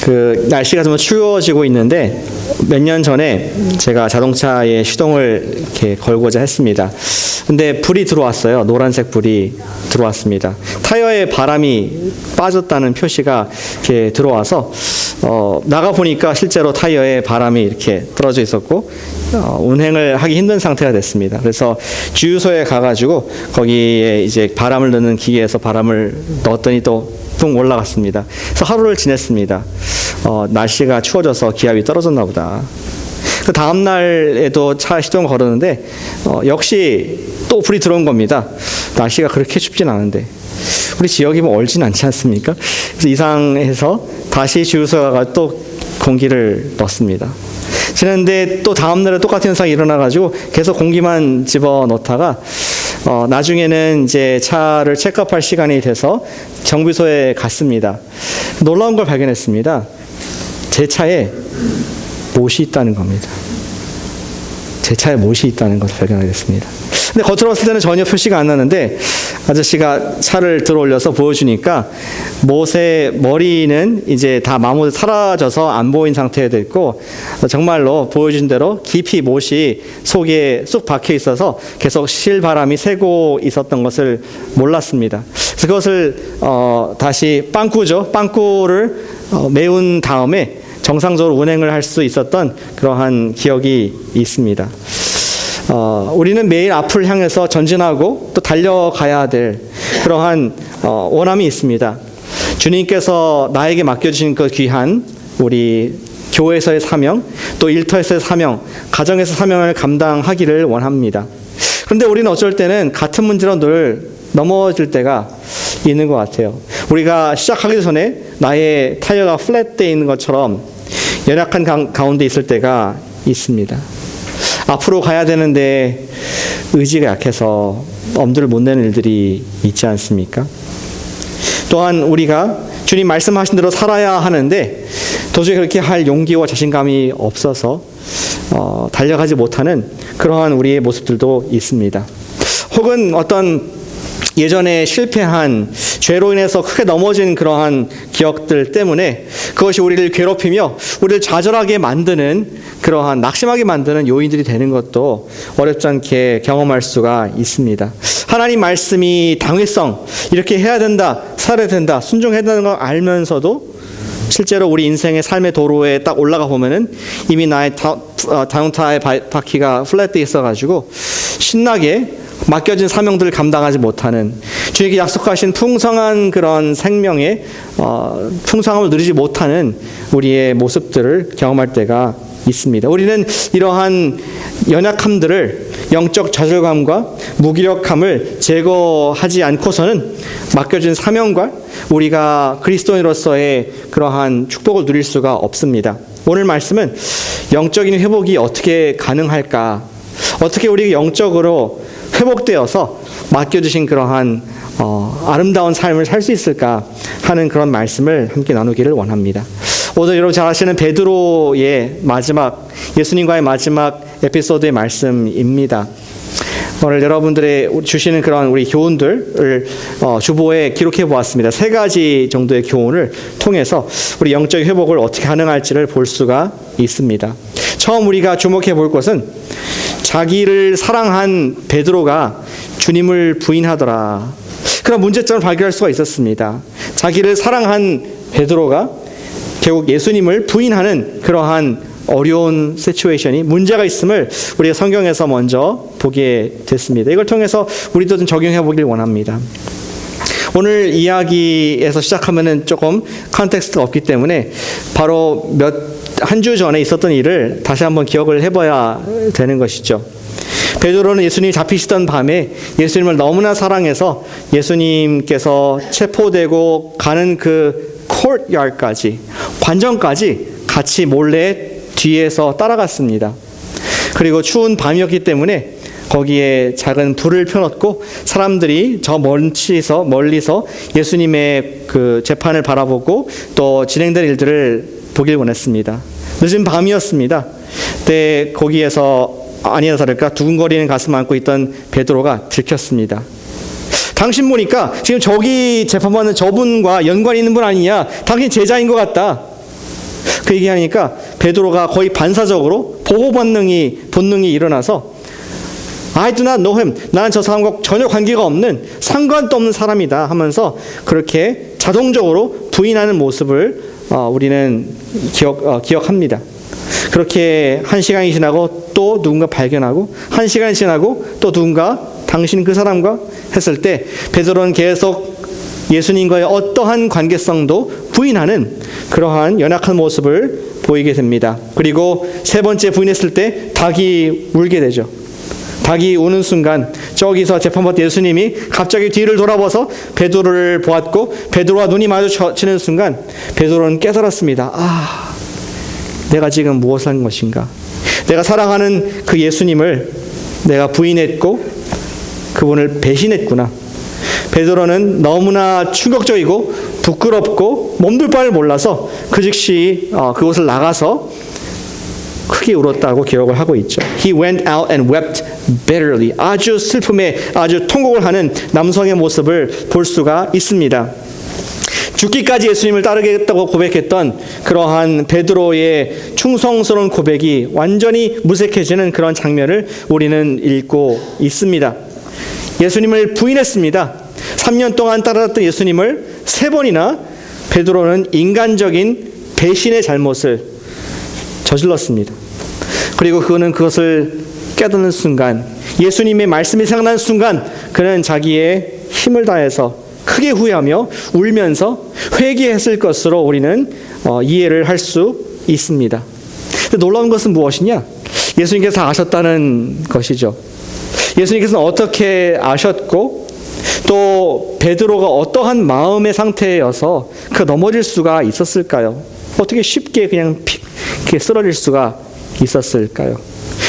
그 날씨가 좀 추워지고 있는데 몇 년 전에 제가 자동차에 시동을 이렇게 걸고자 했습니다. 근데 불이 들어왔어요. 노란색 불이 들어왔습니다. 타이어에 바람이 빠졌다는 표시가 이렇게 들어와서 나가 보니까 실제로 타이어에 바람이 이렇게 떨어져 있었고 운행을 하기 힘든 상태가 됐습니다. 그래서 주유소에 가가지고 거기에 이제 바람을 넣는 기계에서 바람을 넣었더니 또 붕 올라갔습니다. 그래서 하루를 지냈습니다. 날씨가 추워져서 기압이 떨어졌나 보다. 그 다음 날에도 차 시동을 걸었는데 역시 또 불이 들어온 겁니다. 날씨가 그렇게 춥진 않은데 우리 지역이 뭐 얼진 않지 않습니까? 그래서 이상해서 다시 주유소에 가서 또 공기를 넣습니다. 지났는데 또 다음 날에 똑같은 현상이 일어나가지고 계속 공기만 집어 넣다가 나중에는 이제 차를 체크업할 시간이 돼서 정비소에 갔습니다. 놀라운 걸 발견했습니다. 제 차에 못이 있다는 겁니다. 제 차에 못이 있다는 것을 발견하게 됐습니다. 근데 겉으로 봤을 때는 전혀 표시가 안 나는데 아저씨가 차를 들어올려서 보여주니까 못의 머리는 이제 다 마모돼 사라져서 안 보인 상태에 됐고 정말로 보여준 대로 깊이 못이 속에 쑥 박혀 있어서 계속 실바람이 새고 있었던 것을 몰랐습니다. 그래서 그것을 다시 빵꾸를 메운 다음에 정상적으로 운행을 할 수 있었던 그러한 기억이 있습니다. 우리는 매일 앞을 향해서 전진하고 또 달려가야 될 그러한 원함이 있습니다. 주님께서 나에게 맡겨주신 그 귀한 우리 교회에서의 사명, 또 일터에서의 사명, 가정에서 사명을 감당하기를 원합니다. 그런데 우리는 어쩔 때는 같은 문제로 늘 넘어질 때가 있는 것 같아요. 우리가 시작하기 전에 나의 타이어가 플랫되어 있는 것처럼 연약한 가운데 있을 때가 있습니다. 앞으로 가야 되는데 의지가 약해서 엄두를 못 내는 일들이 있지 않습니까? 또한 우리가 주님 말씀하신 대로 살아야 하는데 도저히 그렇게 할 용기와 자신감이 없어서 달려가지 못하는 그러한 우리의 모습들도 있습니다. 혹은 어떤 예전에 실패한 죄로 인해서 크게 넘어진 그러한 기억들 때문에 그것이 우리를 괴롭히며 우리를 좌절하게 만드는 그러한 낙심하게 만드는 요인들이 되는 것도 어렵지 않게 경험할 수가 있습니다. 하나님 말씀이 당위성, 이렇게 해야 된다, 살아야 된다, 순종해야 된다는 걸 알면서도 실제로 우리 인생의 삶의 도로에 딱 올라가 보면은 이미 나의 자동차의 바퀴가 플랫되어 있어가지고 신나게 맡겨진 사명들을 감당하지 못하는 주님께 약속하신 풍성한 그런 생명의 풍성함을 누리지 못하는 우리의 모습들을 경험할 때가 있습니다. 우리는 이러한 연약함들을 영적 좌절감과 무기력함을 제거하지 않고서는 맡겨진 사명과 우리가 그리스도인으로서의 그러한 축복을 누릴 수가 없습니다. 오늘 말씀은 영적인 회복이 어떻게 가능할까? 어떻게 우리가 영적으로 회복되어서 맡겨주신 그러한 아름다운 삶을 살 수 있을까 하는 그런 말씀을 함께 나누기를 원합니다. 오늘 여러분 잘 아시는 베드로의 마지막, 예수님과의 마지막 에피소드의 말씀입니다. 오늘 여러분들의 주시는 그런 우리 교훈들을 주보에 기록해 보았습니다. 3가지 정도의 교훈을 통해서 우리 영적 회복을 어떻게 가능할지를 볼 수가 있습니다. 처음 우리가 주목해 볼 것은 자기를 사랑한 베드로가 주님을 부인하더라. 그런 문제점을 발견할 수가 있었습니다. 자기를 사랑한 베드로가 결국 예수님을 부인하는 그러한 어려운 시츄에이션이 문제가 있음을 우리가 성경에서 먼저 보게 됐습니다. 이걸 통해서 우리도 좀 적용해 보길 원합니다. 오늘 이야기에서 시작하면은 조금 컨텍스트가 없기 때문에 바로 한 주 전에 있었던 일을 다시 한번 기억을 해봐야 되는 것이죠. 베드로는 예수님이 잡히시던 밤에 예수님을 너무나 사랑해서 예수님께서 체포되고 가는 그 코트야드까지, 관전까지 같이 몰래 뒤에서 따라갔습니다. 그리고 추운 밤이었기 때문에 거기에 작은 불을 펴놓고 사람들이 저 멀리서 예수님의 그 재판을 바라보고 또 진행된 일들을 보길 원했습니다. 늦은 밤이었습니다. 그때 거기에서 아니나 다를까 두근거리는 가슴 안고 있던 베드로가 들켰습니다. 당신 보니까 지금 저기 재판받는 저분과 연관이 있는 분 아니냐? 당신 제자인 것 같다. 그 얘기하니까 베드로가 거의 반사적으로 보호 본능이 일어나서 I do not know him. 나는 저 사람과 전혀 관계가 없는, 상관도 없는 사람이다 하면서 그렇게 자동적으로 부인하는 모습을 우리는 기억합니다. 그렇게 1시간이 지나고 또 누군가 발견하고 1시간이 지나고 또 누군가 당신 그 사람과 했을 때 베드로는 계속 예수님과의 어떠한 관계성도 부인하는 그러한 연약한 모습을 보이게 됩니다. 그리고 세 번째 부인했을 때 닭이 울게 되죠. 닭이 우는 순간 저기서 재판받던 예수님이 갑자기 뒤를 돌아봐서 베드로를 보았고 베드로와 눈이 마주치는 순간 베드로는 깨달았습니다. 내가 지금 무엇을 한 것인가? 내가 사랑하는 그 예수님을 내가 부인했고 그분을 배신했구나. 베드로는 너무나 충격적이고 부끄럽고 몸둘 바를 몰라서 그 즉시 그곳을 나가서 크게 울었다고 기록을 하고 있죠. He went out and wept bitterly. 아주 슬픔에 아주 통곡을 하는 남성의 모습을 볼 수가 있습니다. 죽기까지 예수님을 따르겠다고 고백했던 그러한 베드로의 충성스러운 고백이 완전히 무색해지는 그런 장면을 우리는 읽고 있습니다. 예수님을 부인했습니다. 3년 동안 따라갔던 예수님을 3번이나 베드로는 인간적인 배신의 잘못을 저질렀습니다. 그리고 그는 그것을 깨닫는 순간, 예수님의 말씀이 생각나는 순간 그는 자기의 힘을 다해서 크게 후회하며 울면서 회개했을 것으로 우리는 이해를 할 수 있습니다. 근데 놀라운 것은 무엇이냐? 예수님께서 아셨다는 것이죠. 예수님께서는 어떻게 아셨고 또 베드로가 어떠한 마음의 상태여서 그 넘어질 수가 있었을까요? 어떻게 쉽게 그냥 이렇게 쓰러질 수가 있었을까요?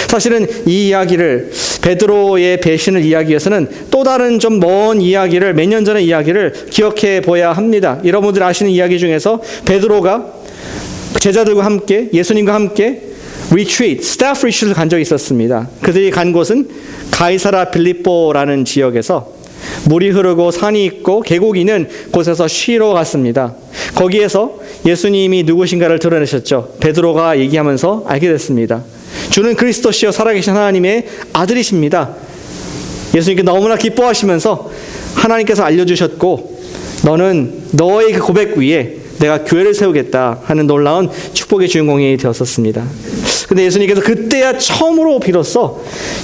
사실은 이 이야기를, 베드로의 배신을 이야기하기 위해서는 또 다른 좀 먼 이야기를, 몇 년 전의 이야기를 기억해 보아야 합니다. 여러분들 아시는 이야기 중에서 베드로가 제자들과 함께, 예수님과 함께 retreat, staff retreat을 간 적이 있었습니다. 그들이 간 곳은 가이사라 빌립보라는 지역에서 물이 흐르고 산이 있고 계곡이 있는 곳에서 쉬러 갔습니다. 거기에서 예수님이 누구신가를 드러내셨죠. 베드로가 얘기하면서 알게 됐습니다. 주는 그리스도시요 살아계신 하나님의 아들이십니다. 예수님께 너무나 기뻐하시면서 하나님께서 알려주셨고 너는 너의 그 고백 위에 내가 교회를 세우겠다 하는 놀라운 축복의 주인공이 되었었습니다. 근데 예수님께서 그때야 처음으로 비로소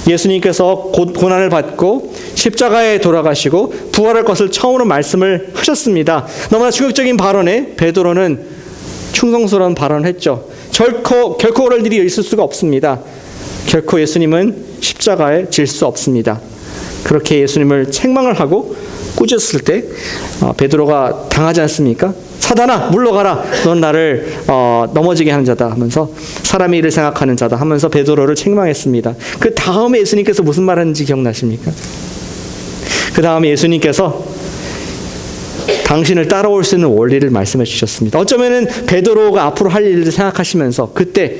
예수님께서 고난을 받고 십자가에 돌아가시고 부활할 것을 처음으로 말씀을 하셨습니다. 너무나 충격적인 발언에 베드로는 충성스러운 발언을 했죠. 결코 그럴 일이 있을 수가 없습니다. 결코 예수님은 십자가에 질 수 없습니다. 그렇게 예수님을 책망을 하고 꾸짖었을 때 베드로가 당하지 않습니까? 사단아 물러가라. 넌 나를 넘어지게 하는 자다 하면서 사람의 일을 생각하는 자다 하면서 베드로를 책망했습니다. 그 다음에 예수님께서 무슨 말 하는지 기억나십니까? 그 다음에 예수님께서 당신을 따라올 수 있는 원리를 말씀해 주셨습니다. 어쩌면은 베드로가 앞으로 할 일을 생각하시면서 그때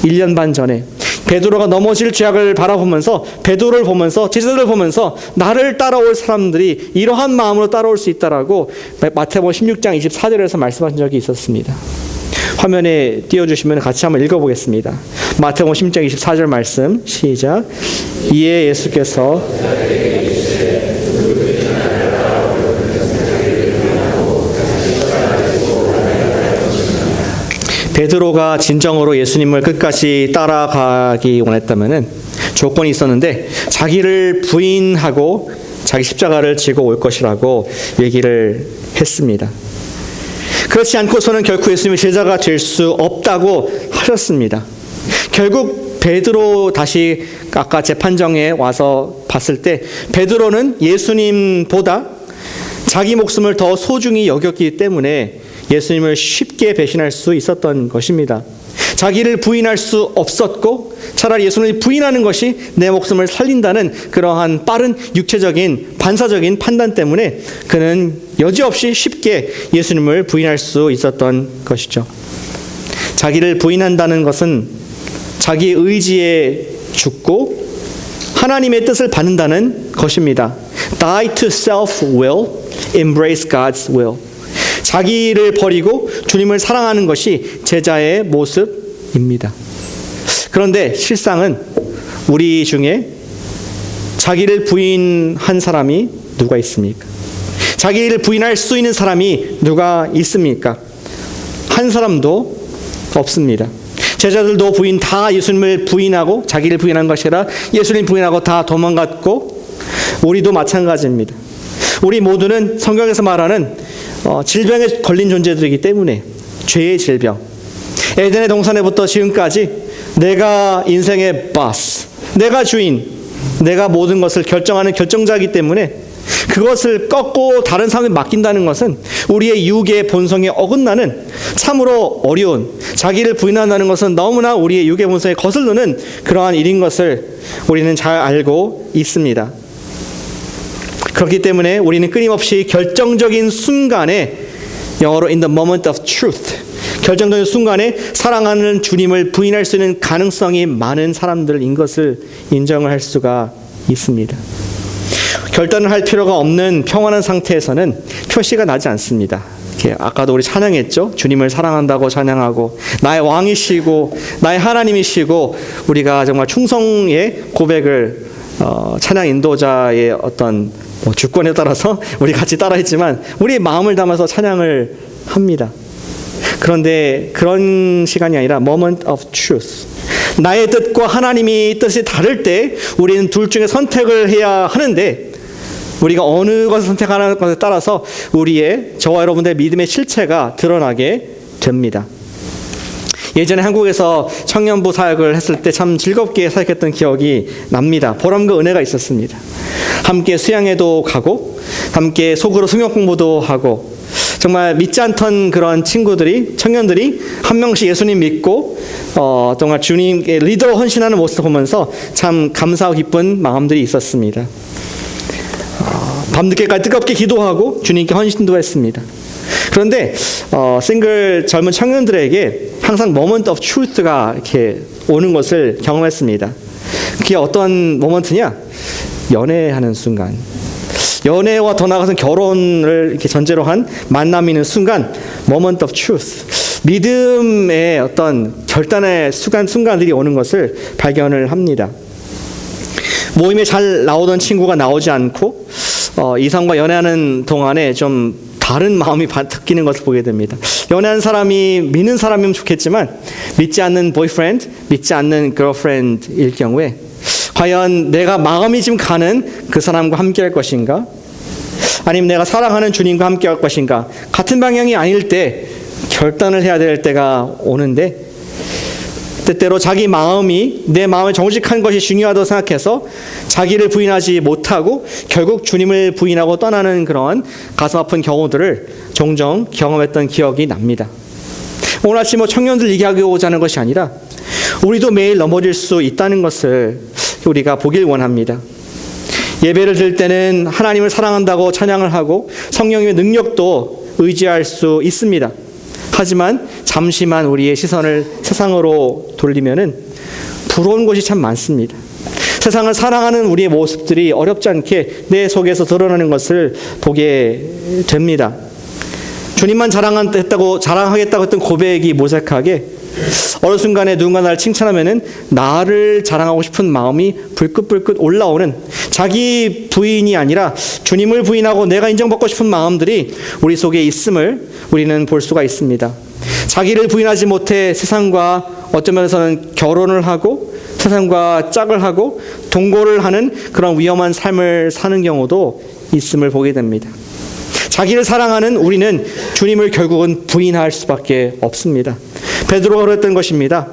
1년 반 전에 베드로가 넘어질 죄악을 바라보면서 베드로를 보면서 제자들을 보면서 나를 따라올 사람들이 이러한 마음으로 따라올 수 있다라고 마태복음 16장 24절에서 말씀하신 적이 있었습니다. 화면에 띄워주시면 같이 한번 읽어보겠습니다. 마태복음 16장 24절 말씀 시작. 이에 예수께서 베드로가 진정으로 예수님을 끝까지 따라가기 원했다면은 조건이 있었는데 자기를 부인하고 자기 십자가를 지고 올 것이라고 얘기를 했습니다. 그렇지 않고서는 결코 예수님의 제자가 될 수 없다고 하셨습니다. 결국 베드로 다시 아까 재판정에 와서 봤을 때 베드로는 예수님보다 자기 목숨을 더 소중히 여겼기 때문에 예수님을 쉽게 배신할 수 있었던 것입니다. 자기를 부인할 수 없었고 차라리 예수님을 부인하는 것이 내 목숨을 살린다는 그러한 빠른 육체적인 반사적인 판단 때문에 그는 여지없이 쉽게 예수님을 부인할 수 있었던 것이죠. 자기를 부인한다는 것은 자기의 의지에 죽고 하나님의 뜻을 받는다는 것입니다. Die to self-will, embrace God's will. 자기를 버리고 주님을 사랑하는 것이 제자의 모습입니다. 그런데 실상은 우리 중에 자기를 부인한 사람이 누가 있습니까? 자기를 부인할 수 있는 사람이 누가 있습니까? 한 사람도 없습니다. 제자들도 다 예수님을 부인하고 자기를 부인한 것이 아니라 예수님 부인하고 다 도망갔고, 우리도 마찬가지입니다. 우리 모두는 성경에서 말하는 질병에 걸린 존재들이기 때문에, 죄의 질병, 에덴의 동산에부터 지금까지 내가 인생의 boss, 내가 주인, 내가 모든 것을 결정하는 결정자이기 때문에 그것을 꺾고 다른 사람에 맡긴다는 것은 우리의 육의 본성에 어긋나는 참으로 어려운, 자기를 부인한다는 것은 너무나 우리의 육의 본성에 거슬르는 그러한 일인 것을 우리는 잘 알고 있습니다. 그렇기 때문에 우리는 끊임없이 결정적인 순간에, 영어로 in the moment of truth, 결정적인 순간에 사랑하는 주님을 부인할 수 있는 가능성이 많은 사람들인 것을 인정을 할 수가 있습니다. 결단을 할 필요가 없는 평안한 상태에서는 표시가 나지 않습니다. 아까도 우리 찬양했죠. 주님을 사랑한다고 찬양하고, 나의 왕이시고 나의 하나님이시고, 우리가 정말 충성의 고백을 찬양 인도자의 어떤 주권에 따라서 우리 같이 따라했지만 우리의 마음을 담아서 찬양을 합니다. 그런데 그런 시간이 아니라 moment of truth, 나의 뜻과 하나님의 뜻이 다를 때 우리는 둘 중에 선택을 해야 하는데, 우리가 어느 것을 선택하는 것에 따라서 우리의, 저와 여러분들의 믿음의 실체가 드러나게 됩니다. 예전에 한국에서 청년부 사역을 했을 때 참 즐겁게 사역했던 기억이 납니다. 보람과 은혜가 있었습니다. 함께 수양회도 가고 함께 속으로 성경 공부도 하고, 정말 믿지 않던 그런 친구들이, 청년들이 한 명씩 예수님 믿고 정말 주님의 리더로 헌신하는 모습을 보면서 참 감사하고 기쁜 마음들이 있었습니다. 밤늦게까지 뜨겁게 기도하고 주님께 헌신도 했습니다. 그런데 싱글 젊은 청년들에게 항상 moment of truth가 이렇게 오는 것을 경험했습니다. 그게 어떤 모먼트냐? 연애하는 순간, 연애와 더 나아가서 결혼을 이렇게 전제로 한 만남이 있는 순간, moment of truth, 믿음의 어떤 결단의 순간들이 오는 것을 발견을 합니다. 모임에 잘 나오던 친구가 나오지 않고 이성과 연애하는 동안에 좀 다른 마음이 바뀌는 것을 보게 됩니다. 연애하는 사람이 믿는 사람이면 좋겠지만 믿지 않는 boyfriend, 믿지 않는 girlfriend일 경우에 과연 내가 마음이 지금 가는 그 사람과 함께 할 것인가? 아니면 내가 사랑하는 주님과 함께 할 것인가? 같은 방향이 아닐 때 결단을 해야 될 때가 오는데, 때때로 자기 마음이, 내 마음을 정직한 것이 중요하다고 생각해서 자기를 부인하지 못하고 결국 주님을 부인하고 떠나는 그런 가슴 아픈 경우들을 종종 경험했던 기억이 납니다. 오늘 아침 청년들 얘기하고자 하는 것이 아니라 우리도 매일 넘어질 수 있다는 것을 우리가 보길 원합니다. 예배를 드릴 때는 하나님을 사랑한다고 찬양을 하고 성령님의 능력도 의지할 수 있습니다. 하지만 잠시만 우리의 시선을 세상으로 돌리면은 부러운 것이 참 많습니다. 세상을 사랑하는 우리의 모습들이 어렵지 않게 내 속에서 드러나는 것을 보게 됩니다. 주님만 자랑하겠다고 했던 고백이 모색하게, 어느 순간에 누군가 나를 칭찬하면은 나를 자랑하고 싶은 마음이 불긋불긋 올라오는, 자기 부인이 아니라 주님을 부인하고 내가 인정받고 싶은 마음들이 우리 속에 있음을 우리는 볼 수가 있습니다. 자기를 부인하지 못해 세상과 어떤 면에서는 결혼을 하고 세상과 짝을 하고 동거를 하는 그런 위험한 삶을 사는 경우도 있음을 보게 됩니다. 자기를 사랑하는 우리는 주님을 결국은 부인할 수밖에 없습니다. 베드로가 그랬던 것입니다.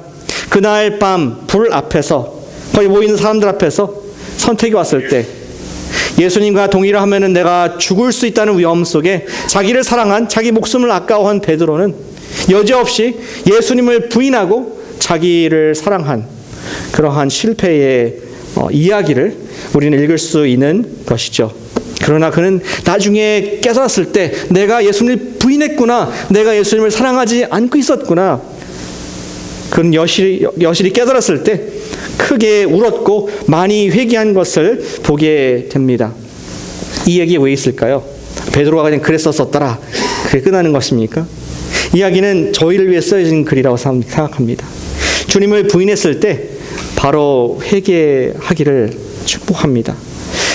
그날 밤 불 앞에서, 거기 모이는 사람들 앞에서 선택이 왔을 때 예수님과 동의를 하면은 내가 죽을 수 있다는 위험 속에 자기를 사랑한, 자기 목숨을 아까워한 베드로는 여지없이 예수님을 부인하고 자기를 사랑한 그러한 실패의 이야기를 우리는 읽을 수 있는 것이죠. 그러나 그는 나중에 깨달았을 때 내가 예수님을 부인했구나, 내가 예수님을 사랑하지 않고 있었구나, 그는 여실히 깨달았을 때 크게 울었고 많이 회개한 것을 보게 됩니다. 이 얘기 왜 있을까요? 베드로가 그냥 그랬었더라. 그게 끝나는 것입니까? 이야기는 저희를 위해 써진 글이라고 생각합니다. 주님을 부인했을 때 바로 회개하기를 축복합니다.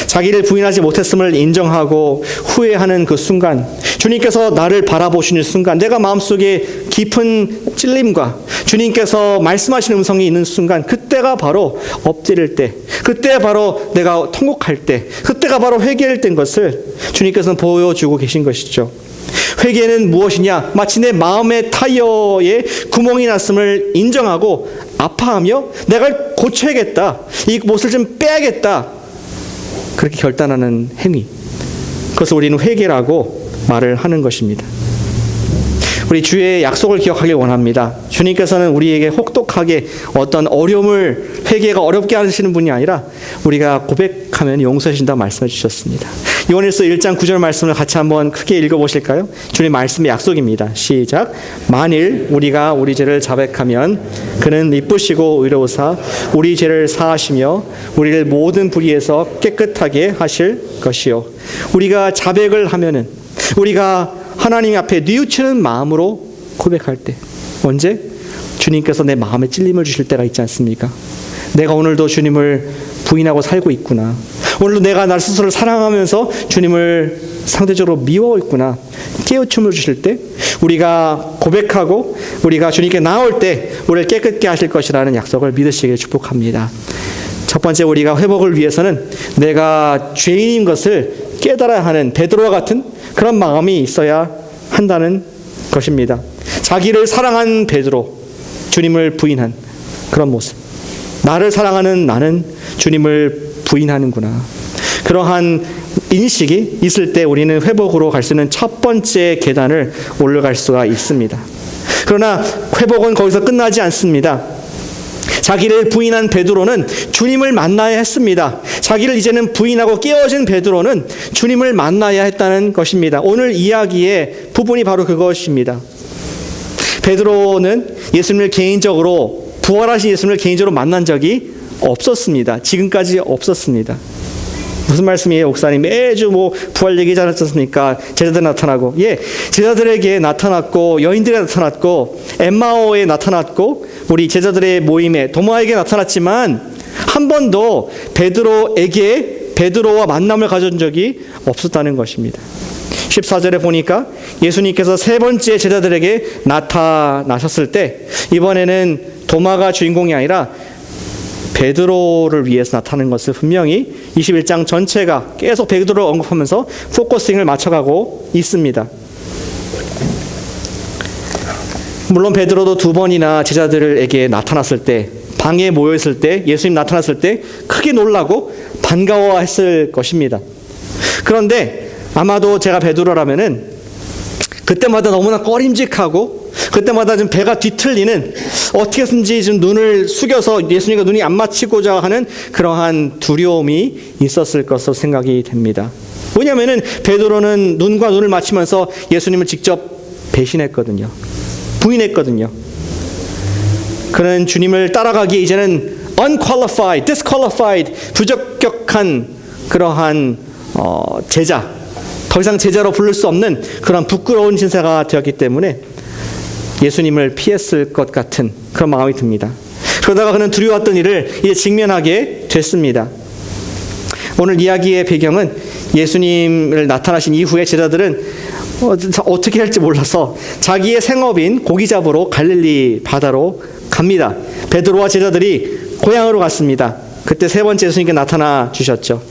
자기를 부인하지 못했음을 인정하고 후회하는 그 순간, 주님께서 나를 바라보시는 순간, 내가 마음속에 깊은 찔림과 주님께서 말씀하시는 음성이 있는 순간, 그때가 바로 엎드릴 때, 그때 바로 내가 통곡할 때, 그때가 바로 회개할 때인 것을 주님께서는 보여주고 계신 것이죠. 회개는 무엇이냐? 마치 내 마음의 타이어에 구멍이 났음을 인정하고 아파하며 내가 고쳐야겠다, 이 못을 좀 빼야겠다, 그렇게 결단하는 행위, 그것을 우리는 회개라고 말을 하는 것입니다. 우리 주의 약속을 기억하길 원합니다. 주님께서는 우리에게 혹독하게 어떤 어려움을, 회개가 어렵게 하시는 분이 아니라 우리가 고백하면 용서해 주신다고 말씀해 주셨습니다. 요한일서 1장 9절 말씀을 같이 한번 크게 읽어보실까요? 주님 말씀의 약속입니다. 시작. 만일 우리가 우리 죄를 자백하면 그는 미쁘시고 의로우사 우리 죄를 사하시며 우리를 모든 불의에서 깨끗하게 하실 것이요. 우리가 자백을 하면은, 우리가 하나님 앞에 뉘우치는 마음으로 고백할 때, 언제? 주님께서 내 마음에 찔림을 주실 때가 있지 않습니까? 내가 오늘도 주님을 부인하고 살고 있구나, 오늘도 내가 나 스스로를 사랑하면서 주님을 상대적으로 미워하고 있구나, 깨우침을 주실 때, 우리가 고백하고 우리가 주님께 나올 때 우리를 깨끗게 하실 것이라는 약속을 믿으시길 축복합니다. 첫 번째, 우리가 회복을 위해서는 내가 죄인인 것을 깨달아야 하는 베드로와 같은 그런 마음이 있어야 한다는 것입니다. 자기를 사랑한 베드로, 주님을 부인한 그런 모습. 나를 사랑하는 나는 주님을 부인하는구나. 그러한 인식이 있을 때 우리는 회복으로 갈 수 있는 첫 번째 계단을 올라갈 수가 있습니다. 그러나 회복은 거기서 끝나지 않습니다. 자기를 부인한 베드로는 주님을 만나야 했습니다. 자기를 이제는 부인하고 깨어진 베드로는 주님을 만나야 했다는 것입니다. 오늘 이야기의 부분이 바로 그것입니다. 베드로는 예수님을 개인적으로, 부활하신 예수님을 개인적으로 만난 적이 없었습니다. 지금까지 없었습니다. 무슨 말씀이에요, 목사님? 매주 부활 얘기 잘 하셨습니까? 제자들 나타나고. 예, 제자들에게 나타났고, 여인들에 나타났고, 엠마오에 나타났고, 우리 제자들의 모임에 도마에게 나타났지만 한 번도 베드로와 만남을 가진 적이 없었다는 것입니다. 14절에 보니까 예수님께서 세 번째 제자들에게 나타나셨을 때, 이번에는 도마가 주인공이 아니라 베드로를 위해서 나타나는 것을 분명히 21장 전체가 계속 베드로를 언급하면서 포커싱을 맞춰가고 있습니다. 물론 베드로도 두 번이나 제자들에게 나타났을 때, 방에 모여있을 때, 예수님 나타났을 때 크게 놀라고 반가워했을 것입니다. 그런데 아마도 제가 베드로라면은 그때마다 너무나 꺼림직하고, 그때마다 좀 배가 뒤틀리는, 어떻게든지 좀 눈을 숙여서 예수님과 눈이 안 맞히고자 하는 그러한 두려움이 있었을 것으로 생각이 됩니다. 왜냐하면 베드로는 눈과 눈을 맞추면서 예수님을 직접 배신했거든요. 부인했거든요. 그는 주님을 따라가기에 이제는 unqualified, disqualified, 부적격한 그러한 제자, 더 이상 제자로 부를 수 없는 그런 부끄러운 신세가 되었기 때문에 예수님을 피했을 것 같은 그런 마음이 듭니다. 그러다가 그는 두려웠던 일을 이제 직면하게 됐습니다. 오늘 이야기의 배경은 예수님을 나타나신 이후에 제자들은 어떻게 할지 몰라서 자기의 생업인 고기 잡으러 갈릴리 바다로 갑니다. 베드로와 제자들이 고향으로 갔습니다. 그때 세 번째 예수님께 나타나 주셨죠.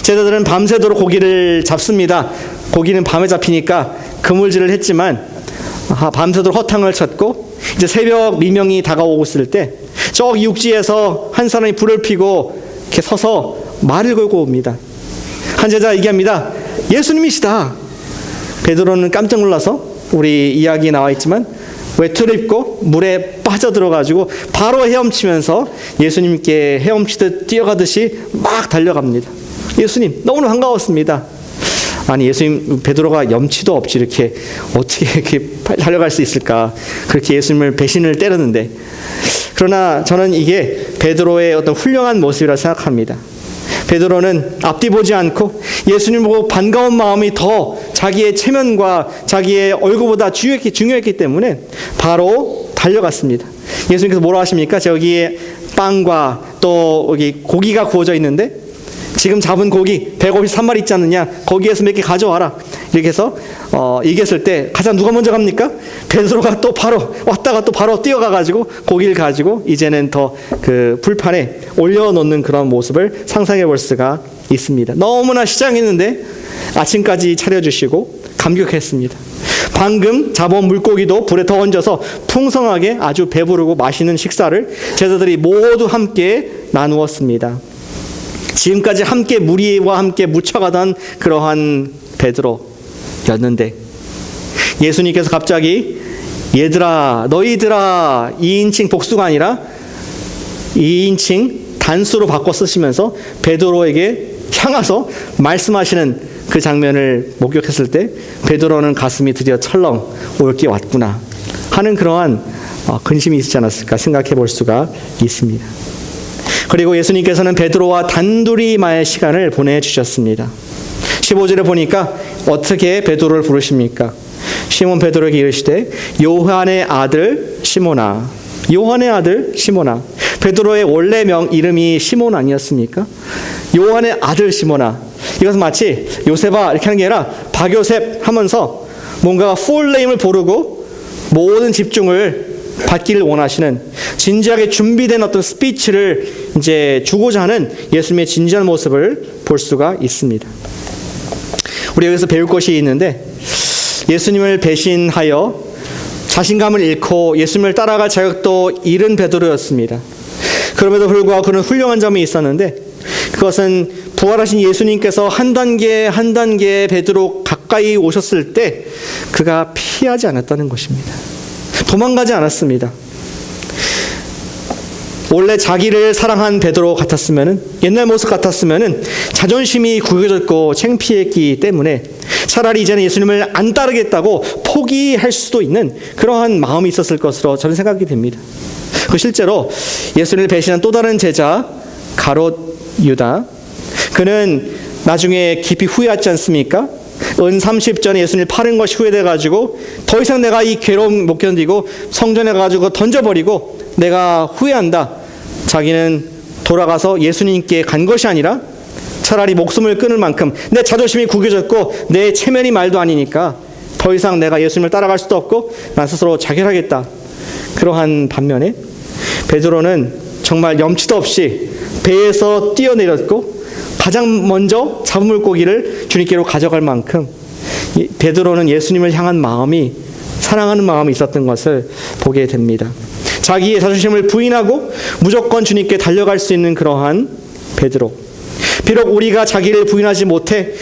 제자들은 밤새도록 고기를 잡습니다. 고기는 밤에 잡히니까 그물질을 했지만 밤새도록 허탕을 쳤고, 이제 새벽 미명이 다가오고 있을 때 저기 육지에서 한 사람이 불을 피고 이렇게 서서 말을 걸고 옵니다. 한 제자 얘기합니다. 예수님이시다. 베드로는 깜짝 놀라서, 우리 이야기에 나와 있지만 외투를 입고 물에 빠져들어가지고 바로 헤엄치면서 예수님께 헤엄치듯 뛰어가듯이 막 달려갑니다. 예수님, 너무나 반가웠습니다. 아니, 예수님, 베드로가 염치도 없이 이렇게 어떻게 이렇게 달려갈 수 있을까? 그렇게 예수님을 배신을 때렸는데, 그러나 저는 이게 베드로의 어떤 훌륭한 모습이라 생각합니다. 베드로는 앞뒤 보지 않고 예수님 보고 반가운 마음이 더 자기의 체면과 자기의 얼굴보다 중요했기 때문에 바로 달려갔습니다. 예수님께서 뭐라 하십니까? 저기에 빵과 또 여기 고기가 구워져 있는데 지금 잡은 고기 153마리 있지 않느냐? 거기에서 몇 개 가져와라. 이렇게 해서 얘기했을 때 가장 누가 먼저 갑니까? 베드로가 또 바로 왔다가 또 바로 뛰어가가지고 고기를 가지고 이제는 더 그 불판에 올려놓는 그런 모습을 상상해 볼 수가 있습니다. 너무나 시장했는데 아침까지 차려주시고 감격했습니다. 방금 잡아온 물고기도 불에 더 얹어서 풍성하게 아주 배부르고 맛있는 식사를 제자들이 모두 함께 나누었습니다. 지금까지 함께 무리와 함께 묻혀가던 그러한 베드로였는데 예수님께서 갑자기 얘들아 너희들아 2인칭 복수가 아니라 2인칭 단수로 바꿔 쓰시면서 베드로에게 향해서 말씀하시는 그 장면을 목격했을 때 베드로는 가슴이 드디어 철렁 올게 왔구나 하는 그러한 근심이 있지 않았을까 생각해 볼 수가 있습니다. 그리고 예수님께서는 베드로와 단둘이만의 시간을 보내주셨습니다. 15절에 보니까 어떻게 베드로를 부르십니까? 시몬 베드로에게 이르시되 요한의 아들 시몬아. 요한의 아들 시몬아. 베드로의 원래 이름이 시몬 아니었습니까? 요한의 아들 시몬아. 이것은 마치 요셉아 이렇게 하는 게 아니라 박요셉 하면서 뭔가 풀네임을 부르고 모든 집중을 받기를 원하시는 진지하게 준비된 어떤 스피치를 이제 주고자 하는 예수님의 진지한 모습을 볼 수가 있습니다. 우리 여기서 배울 것이 있는데 예수님을 배신하여 자신감을 잃고 예수님을 따라갈 자격도 잃은 베드로였습니다. 그럼에도 불구하고 그는 훌륭한 점이 있었는데 그것은 부활하신 예수님께서 한 단계 한 단계 베드로 가까이 오셨을 때 그가 피하지 않았다는 것입니다. 도망가지 않았습니다. 원래 자기를 사랑한 베드로 같았으면은 옛날 모습 같았으면은 자존심이 구겨졌고 창피했기 때문에 차라리 이제는 예수님을 안 따르겠다고 포기할 수도 있는 그러한 마음이 있었을 것으로 저는 생각이 됩니다. 그 실제로 예수님을 배신한 또 다른 제자 가롯 유다 그는 나중에 깊이 후회하지 않습니까? 은 30전에 예수님을 파는 것이 후회돼가지고 더 이상 내가 이 괴로움 못 견디고 성전에 가지고 던져버리고 내가 후회한다. 자기는 돌아가서 예수님께 간 것이 아니라 차라리 목숨을 끊을 만큼 내 자존심이 구겨졌고 내 체면이 말도 아니니까 더 이상 내가 예수님을 따라갈 수도 없고 난 스스로 자결하겠다. 그러한 반면에 베드로는 정말 염치도 없이 배에서 뛰어내렸고 가장 먼저 잡은 물고기를 주님께로 가져갈 만큼 베드로는 예수님을 향한 마음이 사랑하는 마음이 있었던 것을 보게 됩니다. 자기의 자존심을 부인하고 무조건 주님께 달려갈 수 있는 그러한 베드로. 비록 우리가 자기를 부인하지 못해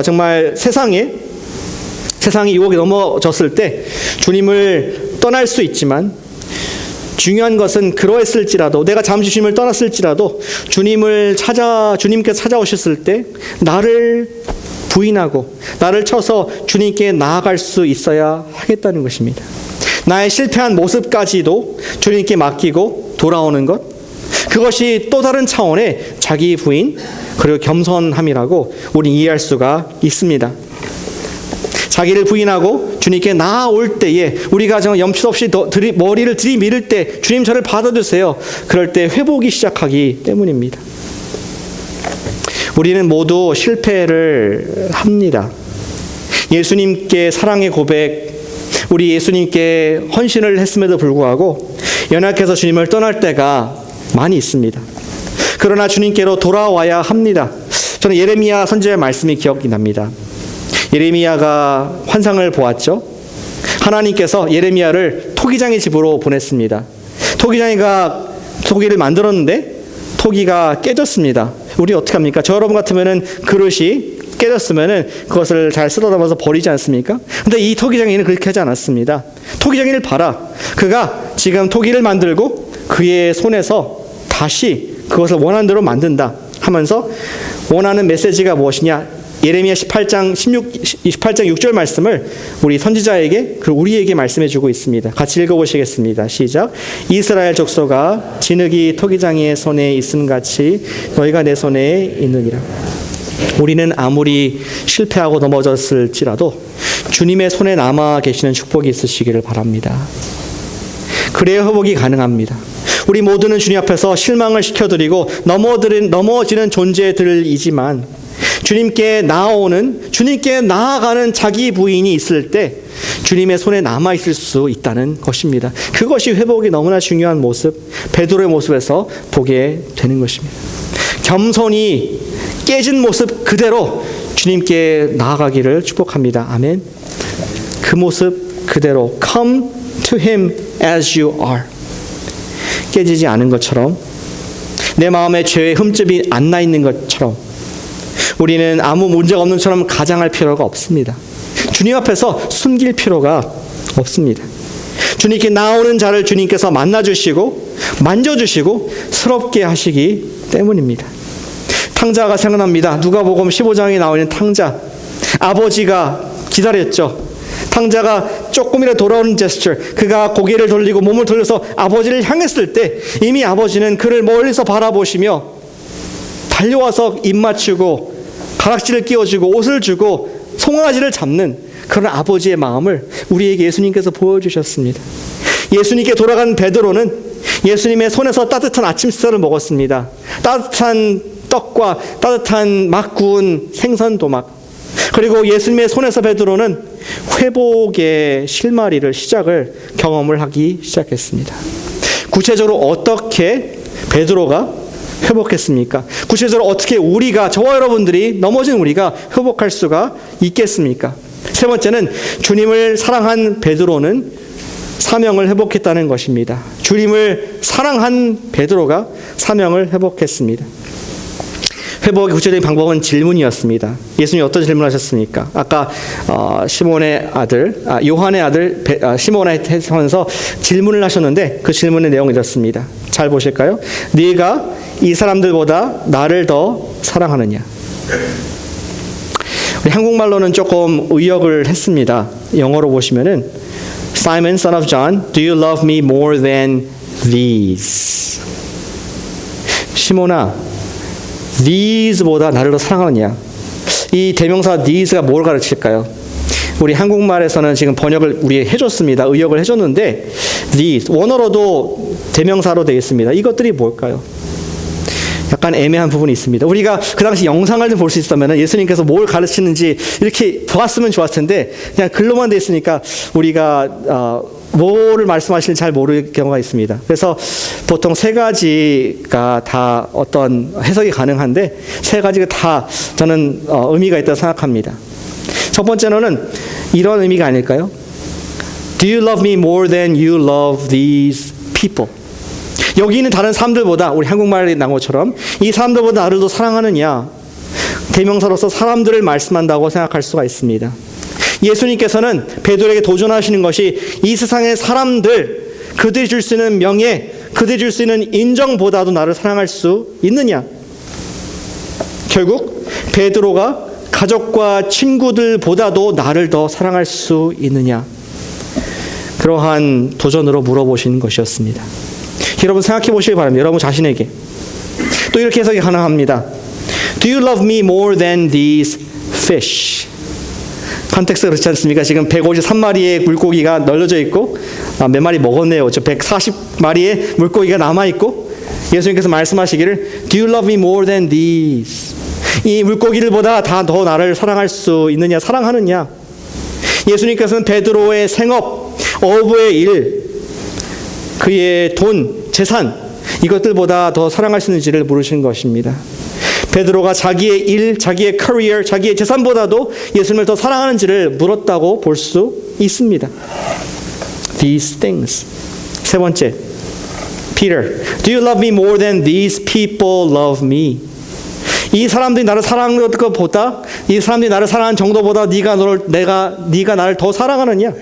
정말 세상이 유혹에 넘어졌을 때 주님을 떠날 수 있지만 중요한 것은 그러했을지라도 내가 잠시 주님을 떠났을지라도 주님께서 찾아오셨을 때 나를 부인하고 나를 쳐서 주님께 나아갈 수 있어야 하겠다는 것입니다. 나의 실패한 모습까지도 주님께 맡기고 돌아오는 것 그것이 또 다른 차원의 자기 부인 그리고 겸손함이라고 우리는 이해할 수가 있습니다. 자기를 부인하고 주님께 나아올 때에 우리가 정말 염치 없이 머리를 들이밀을 때 주님 저를 받아주세요. 그럴 때 회복이 시작하기 때문입니다. 우리는 모두 실패를 합니다. 예수님께 사랑의 고백, 우리 예수님께 헌신을 했음에도 불구하고 연약해서 주님을 떠날 때가 많이 있습니다. 그러나 주님께로 돌아와야 합니다. 저는 예레미야 선지자의 말씀이 기억이 납니다. 예레미야가 환상을 보았죠. 하나님께서 예레미야를 토기장의 집으로 보냈습니다. 토기장이가 토기를 만들었는데 토기가 깨졌습니다. 우리 어떻게 합니까? 저 여러분 같으면은 그릇이 깨졌으면은 그것을 잘 쓰다듬어서 버리지 않습니까? 근데 이 토기장이는 그렇게 하지 않았습니다. 토기장이를 봐라. 그가 지금 토기를 만들고 그의 손에서 다시 그것을 원하는 대로 만든다 하면서 원하는 메시지가 무엇이냐? 예레미야 18장 6절 말씀을 우리 선지자에게 그리고 우리에게 말씀해 주고 있습니다. 같이 읽어보시겠습니다. 시작. 이스라엘 족속아 진흙이 토기장이의 손에 있음 같이 너희가 내 손에 있느니라. 우리는 아무리 실패하고 넘어졌을지라도 주님의 손에 남아 계시는 축복이 있으시기를 바랍니다. 그래야 회복이 가능합니다. 우리 모두는 주님 앞에서 실망을 시켜드리고 넘어지는 존재들이지만 주님께 나아가는 자기 부인이 있을 때 주님의 손에 남아있을 수 있다는 것입니다. 그것이 회복이 너무나 중요한 모습, 베드로의 모습에서 보게 되는 것입니다. 겸손히 깨진 모습 그대로 주님께 나아가기를 축복합니다. 아멘. 그 모습 그대로 Come to Him as you are. 깨지지 않은 것처럼 내 마음에 죄의 흠집이 안 나 있는 것처럼 우리는 아무 문제가 없는 것처럼 가장할 필요가 없습니다. 주님 앞에서 숨길 필요가 없습니다. 주님께 나오는 자를 주님께서 만나주시고 만져주시고 스럽게 하시기 때문입니다. 탕자가 생각납니다. 누가복음 15장에 나와 있는 탕자. 아버지가 기다렸죠. 탕자가 조금이라도 돌아오는 제스처, 그가 고개를 돌리고 몸을 돌려서 아버지를 향했을 때 이미 아버지는 그를 멀리서 바라보시며 달려와서 입 맞추고 가락지를 끼워주고 옷을 주고 송아지를 잡는 그런 아버지의 마음을 우리에게 예수님께서 보여주셨습니다. 예수님께 돌아간 베드로는 예수님의 손에서 따뜻한 아침 식사를 먹었습니다. 따뜻한 떡과 따뜻한 막 구운 생선 도막, 그리고 예수님의 손에서 베드로는 회복의 실마리를 시작을 경험을 하기 시작했습니다. 구체적으로 어떻게 베드로가 회복했습니까? 구체적으로 어떻게 저와 여러분들이 넘어진 우리가 회복할 수가 있겠습니까? 세 번째는 주님을 사랑한 베드로는 사명을 회복했다는 것입니다. 주님을 사랑한 베드로가 사명을 회복했습니다. 회복의 구체적인 방법은 질문이었습니다. 예수님이 어떤 질문을 하셨습니까? 아까 요한의 아들 시몬에 하면서 질문을 하셨는데 그 질문의 내용이 이렇습니다. 잘 보실까요? 네가 이 사람들보다 나를 더 사랑하느냐? 우리 한국말로는 조금 의역을 했습니다. 영어로 보시면은 Simon, son of John, do you love me more than these? 시몬아, these보다 나를 더 사랑하느냐? 이 대명사 these가 뭘 가르칠까요? 우리 한국말에서는 지금 번역을 우리 해줬습니다. 의역을 해줬는데 these, 원어로도 대명사로 되어 있습니다. 이것들이 뭘까요? 약간 애매한 부분이 있습니다. 우리가 그 당시 영상을 좀 볼 수 있었다면 예수님께서 뭘 가르치는지 이렇게 보았으면 좋았을 텐데 그냥 글로만 되어 있으니까 우리가 뭐를 말씀하시는지 잘 모를 경우가 있습니다. 그래서 보통 세 가지가 다 어떤 해석이 가능한데 세 가지가 다 저는 의미가 있다고 생각합니다. 첫 번째로는 이런 의미가 아닐까요? Do you love me more than you love these people? 여기 있는 다른 사람들보다, 우리 한국말에 나온 것처럼 이 사람들보다 나를 더 사랑하느냐? 대명사로서 사람들을 말씀한다고 생각할 수가 있습니다. 예수님께서는 베드로에게 도전하시는 것이 이 세상의 사람들, 그들이 줄 수 있는 명예, 그들이 줄 수 있는 인정보다도 나를 사랑할 수 있느냐? 결국 베드로가 가족과 친구들보다도 나를 더 사랑할 수 있느냐? 그러한 도전으로 물어보신 것이었습니다. 여러분 생각해 보시기 바랍니다. 여러분 자신에게. 또 이렇게 해석이 가능합니다. Do you love me more than these fish? 컨텍스트가 그렇지 않습니까? 지금 153마리의 물고기가 널려져 있고 몇 마리 먹었네요. 140마리의 물고기가 남아있고 예수님께서 말씀하시기를 Do you love me more than these? 이 물고기들보다 다 더 나를 사랑할 수 있느냐, 사랑하느냐? 예수님께서는 베드로의 생업, 어부의 일, 그의 돈, 재산, 이것들보다 더 사랑할 수 있는지를 물으신 것입니다. 베드로가 자기의 일, 자기의 커리어, 자기의 재산보다도 예수님을 더 사랑하는지를 물었다고 볼 수 있습니다. These things. 세 번째, Peter, do you love me more than these people love me? 이 사람들이 나를 사랑하는 것보다, 이 사람들이 나를 사랑하는 정도보다 네가 나를 더 사랑하느냐?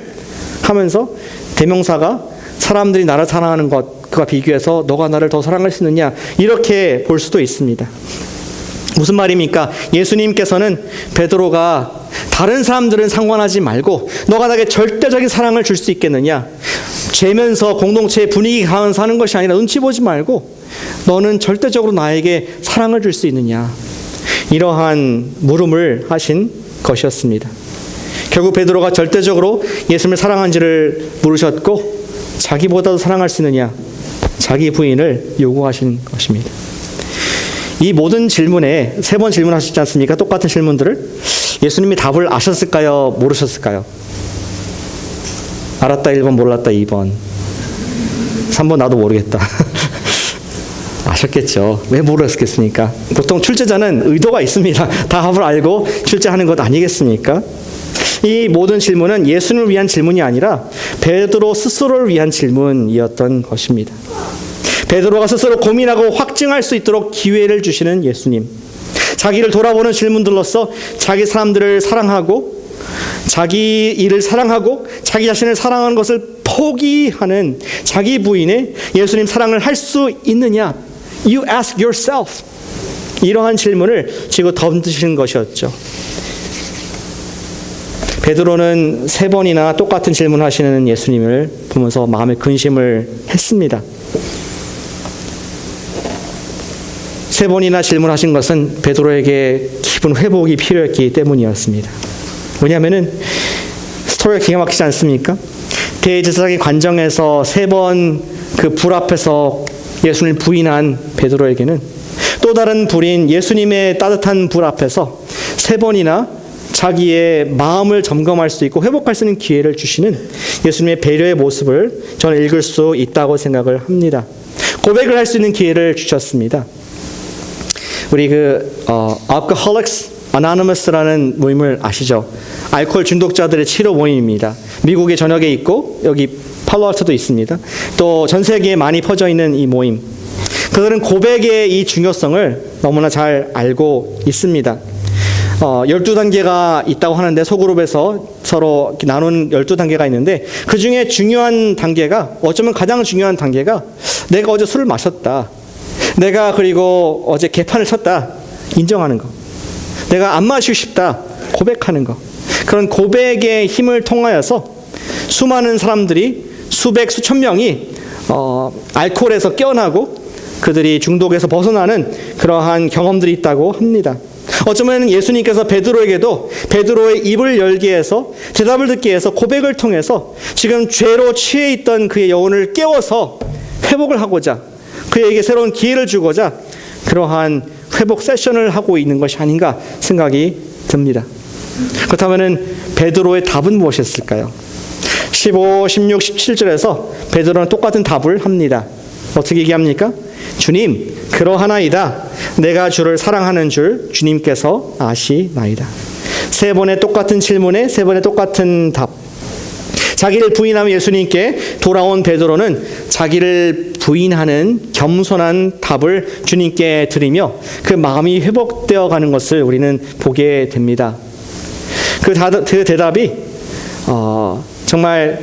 하면서 대명사가 사람들이 나를 사랑하는 것과 비교해서 너가 나를 더 사랑할 수 있느냐? 이렇게 볼 수도 있습니다. 무슨 말입니까? 예수님께서는 베드로가 다른 사람들은 상관하지 말고 너가 나에게 절대적인 사랑을 줄 수 있겠느냐? 죄면서 공동체의 분위기 강해서 하는 것이 아니라 눈치 보지 말고 너는 절대적으로 나에게 사랑을 줄 수 있느냐? 이러한 물음을 하신 것이었습니다. 결국 베드로가 절대적으로 예수님을 사랑한지를 물으셨고 자기보다도 사랑할 수 있느냐? 자기 부인을 요구하신 것입니다. 이 모든 질문에 3번 질문하셨지 않습니까? 똑같은 질문들을 예수님이 답을 아셨을까요? 모르셨을까요? 알았다 1번, 몰랐다 2번. 3번 나도 모르겠다. 아셨겠죠. 왜 모르셨겠습니까? 보통 출제자는 의도가 있습니다. 답을 알고 출제하는 것 아니겠습니까? 이 모든 질문은 예수님을 위한 질문이 아니라 베드로 스스로를 위한 질문이었던 것입니다. 베드로가 스스로 고민하고 확증할 수 있도록 기회를 주시는 예수님. 자기를 돌아보는 질문들로서 자기 사람들을 사랑하고 자기 일을 사랑하고 자기 자신을 사랑하는 것을 포기하는 자기 부인의 예수님 사랑을 할 수 있느냐? You ask yourself. 이러한 질문을 지금 던지시는 것이었죠. 베드로는 3번이나 똑같은 질문을 하시는 예수님을 보면서 마음에 근심을 했습니다. 3번이나 질문하신 것은 베드로에게 깊은 회복이 필요했기 때문이었습니다. 왜냐하면 스토리가 기가 막히지 않습니까? 대제사장의 관정에서 3번 그 불 앞에서 예수님을 부인한 베드로에게는 또 다른 불인 예수님의 따뜻한 불 앞에서 3번이나 자기의 마음을 점검할 수 있고 회복할 수 있는 기회를 주시는 예수님의 배려의 모습을 저는 읽을 수 있다고 생각을 합니다. 고백을 할 수 있는 기회를 주셨습니다. 우리 Alcoholics Anonymous라는 모임을 아시죠? 알코올 중독자들의 치료 모임입니다. 미국의 전역에 있고 여기 팔로알토도 있습니다. 또 전 세계에 많이 퍼져 있는 이 모임. 그들은 고백의 이 중요성을 너무나 잘 알고 있습니다. 12단계가 있다고 하는데 소그룹에서 서로 나눈 12단계가 있는데 그 중에 중요한 단계가 어쩌면 가장 중요한 단계가 내가 어제 술을 마셨다. 내가 그리고 어제 개판을 쳤다. 인정하는 거. 내가 안 마시고 싶다. 고백하는 거. 그런 고백의 힘을 통하여서 수많은 사람들이 수백 수천 명이 알코올에서 깨어나고 그들이 중독에서 벗어나는 그러한 경험들이 있다고 합니다. 어쩌면 예수님께서 베드로에게도 베드로의 입을 열게 해서 대답을 듣게 해서 고백을 통해서 지금 죄로 취해 있던 그의 영혼을 깨워서 회복을 하고자 그에게 새로운 기회를 주고자 그러한 회복 세션을 하고 있는 것이 아닌가 생각이 듭니다. 그렇다면 베드로의 답은 무엇이었을까요? 15, 16, 17절에서 베드로는 똑같은 답을 합니다. 어떻게 얘기합니까? 주님, 그러하나이다. 내가 주를 사랑하는 줄 주님께서 아시나이다. 3번의 똑같은 질문에 3번의 똑같은 답. 자기를 부인하며 예수님께 돌아온 베드로는 자기를 부인하는 겸손한 답을 주님께 드리며 그 마음이 회복되어 가는 것을 우리는 보게 됩니다. 그 대답이 정말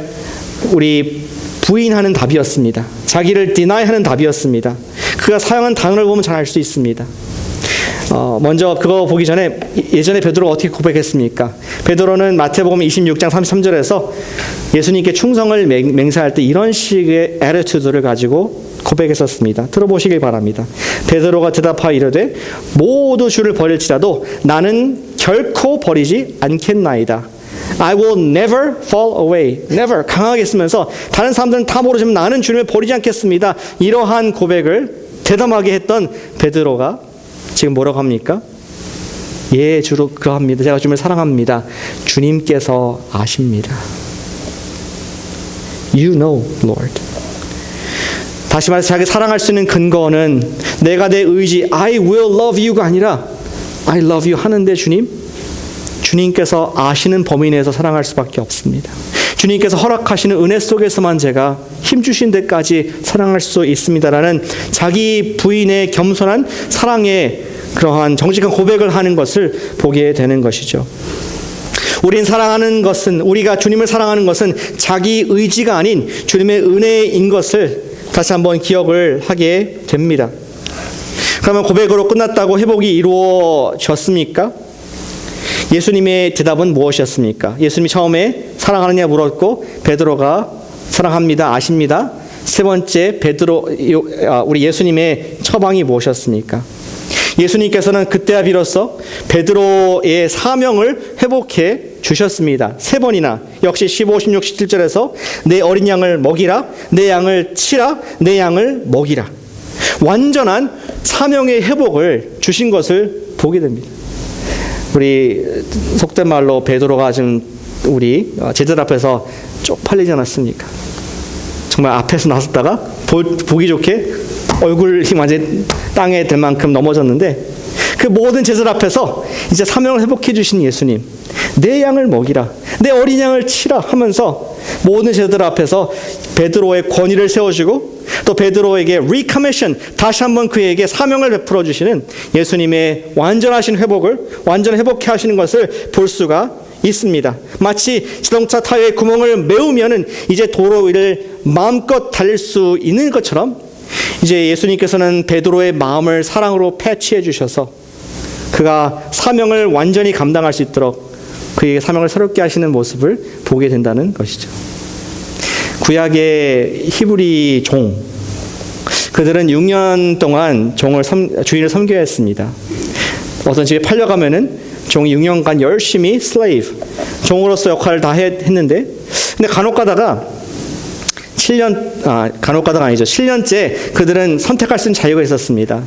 우리 부인하는 답이었습니다. 자기를 디나이하는 답이었습니다. 그가 사용한 단어를 보면 잘 알 수 있습니다. 먼저 그거 보기 전에 예전에 베드로가 어떻게 고백했습니까? 베드로는 마태복음 26장 33절에서 예수님께 충성을 맹세할 때 이런 식의 애티튜드를 가지고 고백했었습니다. 들어보시길 바랍니다. 베드로가 대답하여 이르되 모두 주를 버릴지라도 나는 결코 버리지 않겠나이다. I will never fall away. Never. 강하게 쓰면서 다른 사람들은 다 모르지만 나는 주님을 버리지 않겠습니다. 이러한 고백을 대담하게 했던 베드로가 지금 뭐라고 합니까? 예, 주로 그러합니다. 제가 주님을 사랑합니다. 주님께서 아십니다. You know, Lord. 다시 말해서 자기 사랑할 수 있는 근거는 내가 내 의지 I will love you가 아니라 I love you 하는데 주님께서 아시는 범위 내에서 사랑할 수밖에 없습니다. 주님께서 허락하시는 은혜 속에서만 제가 힘주신 데까지 사랑할 수 있습니다라는 자기 부인의 겸손한 사랑의 그러한 정직한 고백을 하는 것을 보게 되는 것이죠. 우리가 주님을 사랑하는 것은 자기 의지가 아닌 주님의 은혜인 것을 다시 한번 기억을 하게 됩니다. 그러면 고백으로 끝났다고 회복이 이루어졌습니까? 예수님의 대답은 무엇이었습니까? 예수님이 처음에 사랑하느냐 물었고 베드로가 사랑합니다, 아십니다. 세 번째 우리 예수님의 처방이 무엇이었습니까? 예수님께서는 그때야 비로소 베드로의 사명을 회복해 주셨습니다. 세 번이나 역시 15, 16, 17절에서 내 어린 양을 먹이라, 내 양을 치라, 내 양을 먹이라. 완전한 사명의 회복을 주신 것을 보게 됩니다. 우리 속된 말로 베드로가 지금 우리 제자들 앞에서 쪽팔리지 않았습니까? 정말 앞에서 나섰다가 보기 좋게 얼굴이 완전히 땅에 될 만큼 넘어졌는데 그 모든 제자들 앞에서 이제 사명을 회복해 주신 예수님, 내 양을 먹이라, 내 어린 양을 치라 하면서 모든 제자들 앞에서 베드로의 권위를 세워주고 또 베드로에게 리커미션, 다시 한번 그에게 사명을 베풀어 주시는 예수님의 완전하신 회복을 완전 회복해 하시는 것을 볼 수가 있습니다. 마치 자동차 타이어의 구멍을 메우면은 이제 도로 위를 마음껏 달릴 수 있는 것처럼 이제 예수님께서는 베드로의 마음을 사랑으로 패치해 주셔서 그가 사명을 완전히 감당할 수 있도록 그에게 사명을 새롭게 하시는 모습을 보게 된다는 것이죠. 구약의 히브리 종, 그들은 6년 동안 주인을 섬겨야 했습니다. 어떤 집에 팔려가면은 종이 6년간 열심히 slave, 종으로서 역할을 다 했는데, 근데 간혹 가다가 7년째 그들은 선택할 수 있는 자유가 있었습니다.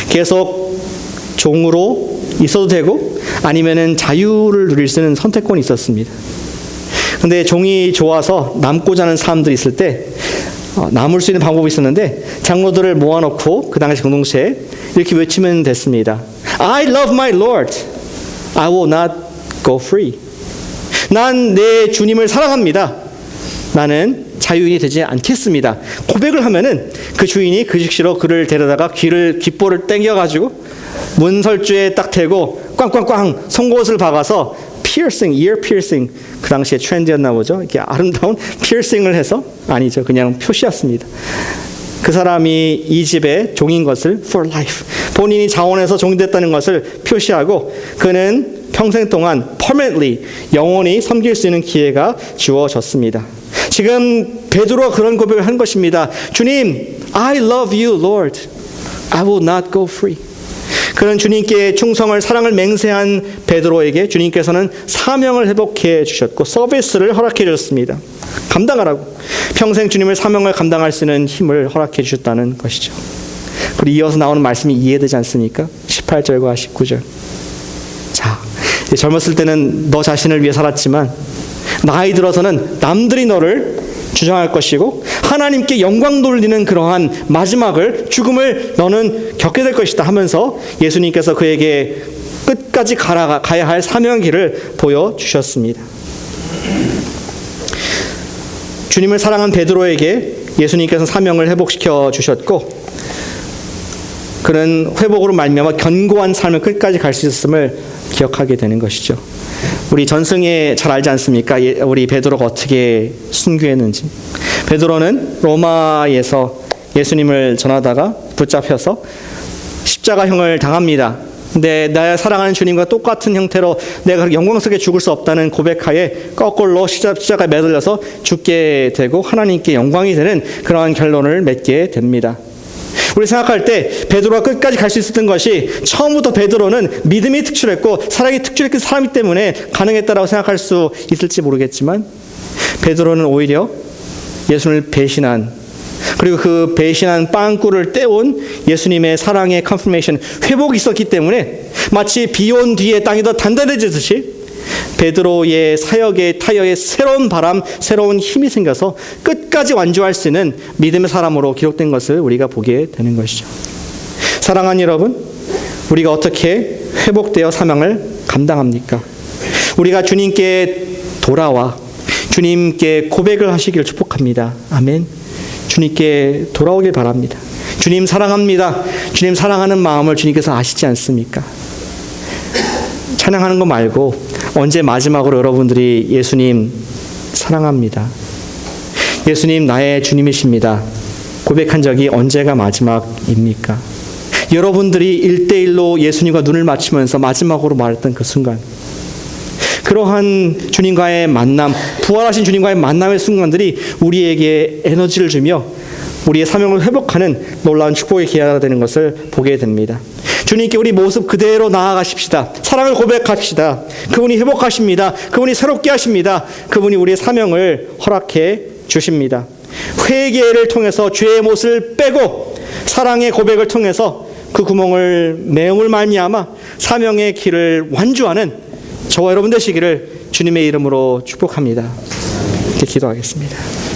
계속 종으로 있어도 되고 아니면은 자유를 누릴 수 있는 선택권이 있었습니다. 근데 종이 좋아서 남고자 하는 사람들이 있을 때 남을 수 있는 방법이 있었는데 장로들을 모아놓고 그 당시 공동체에 이렇게 외치면 됐습니다. I love my Lord. I will not go free. 난 내 주님을 사랑합니다. 나는 자유인이 되지 않겠습니다. 고백을 하면은 그 주인이 그 즉시로 그를 데려다가 귓볼을 당겨가지고 문설주에 딱 대고 꽝꽝꽝 송곳을 박아서 piercing, ear piercing, 그 당시에 트렌드였나 보죠. 이렇게 아름다운 piercing을 해서, 아니죠, 그냥 표시였습니다. 그 사람이 이 집의 종인 것을 for life, 본인이 자원해서 종이 됐다는 것을 표시하고 그는 평생 동안 permanently, 영원히 섬길 수 있는 기회가 주어졌습니다. 지금 베드로가 그런 고백을 한 것입니다. 주님, I love you, Lord. I will not go free. 그런 주님께 충성을, 사랑을 맹세한 베드로에게 주님께서는 사명을 회복해 주셨고 서비스를 허락해 주셨습니다. 감당하라고. 평생 주님의 사명을 감당할 수 있는 힘을 허락해 주셨다는 것이죠. 그리고 이어서 나오는 말씀이 이해되지 않습니까? 18절과 19절. 자, 젊었을 때는 너 자신을 위해 살았지만 나이 들어서는 남들이 너를 주장할 것이고 하나님께 영광 돌리는 그러한 마지막을, 죽음을 너는 겪게 될 것이다 하면서 예수님께서 그에게 끝까지 가야 할 사명의 길을 보여주셨습니다. 주님을 사랑한 베드로에게 예수님께서 사명을 회복시켜 주셨고 그는 회복으로 말미암아 견고한 삶을 끝까지 갈 수 있었음을 기억하게 되는 것이죠. 우리 전승에 잘 알지 않습니까? 우리 베드로가 어떻게 순교했는지. 베드로는 로마에서 예수님을 전하다가 붙잡혀서 십자가형을 당합니다. 근데 나의 사랑하는 주님과 똑같은 형태로 내가 영광스럽게 죽을 수 없다는 고백하에 거꾸로 십자가에 매달려서 죽게 되고 하나님께 영광이 되는 그러한 결론을 맺게 됩니다. 우리 생각할 때 베드로가 끝까지 갈 수 있었던 것이 처음부터 베드로는 믿음이 특출했고 사랑이 특출했기 사람이기 때문에 가능했다라고 생각할 수 있을지 모르겠지만 베드로는 오히려 예수님을 배신한, 그리고 그 배신한 빵꾸를 떼온 예수님의 사랑의 컨퍼메이션, 회복이 있었기 때문에 마치 비 온 뒤에 땅이 더 단단해지듯이 베드로의 사역의 타이어에 새로운 바람, 새로운 힘이 생겨서 끝까지 완주할 수 있는 믿음의 사람으로 기록된 것을 우리가 보게 되는 것이죠. 사랑하는 여러분, 우리가 어떻게 회복되어 사명을 감당합니까? 우리가 주님께 돌아와 주님께 고백을 하시기를 축복합니다. 아멘. 주님께 돌아오길 바랍니다. 주님 사랑합니다. 주님 사랑하는 마음을 주님께서 아시지 않습니까? 찬양하는 거 말고 언제 마지막으로 여러분들이 예수님 사랑합니다, 예수님 나의 주님이십니다 고백한 적이 언제가 마지막입니까? 여러분들이 1대1로 예수님과 눈을 맞추면서 마지막으로 말했던 그 순간, 그러한 주님과의 만남, 부활하신 주님과의 만남의 순간들이 우리에게 에너지를 주며 우리의 사명을 회복하는 놀라운 축복의 기회가 되는 것을 보게 됩니다. 주님께 우리 모습 그대로 나아가십시다. 사랑을 고백합시다. 그분이 회복하십니다. 그분이 새롭게 하십니다. 그분이 우리의 사명을 허락해 주십니다. 회개를 통해서 죄의 못을 빼고 사랑의 고백을 통해서 그 구멍을 메움을 말미암아 사명의 길을 완주하는 저와 여러분 되시기를 주님의 이름으로 축복합니다. 이렇게 기도하겠습니다.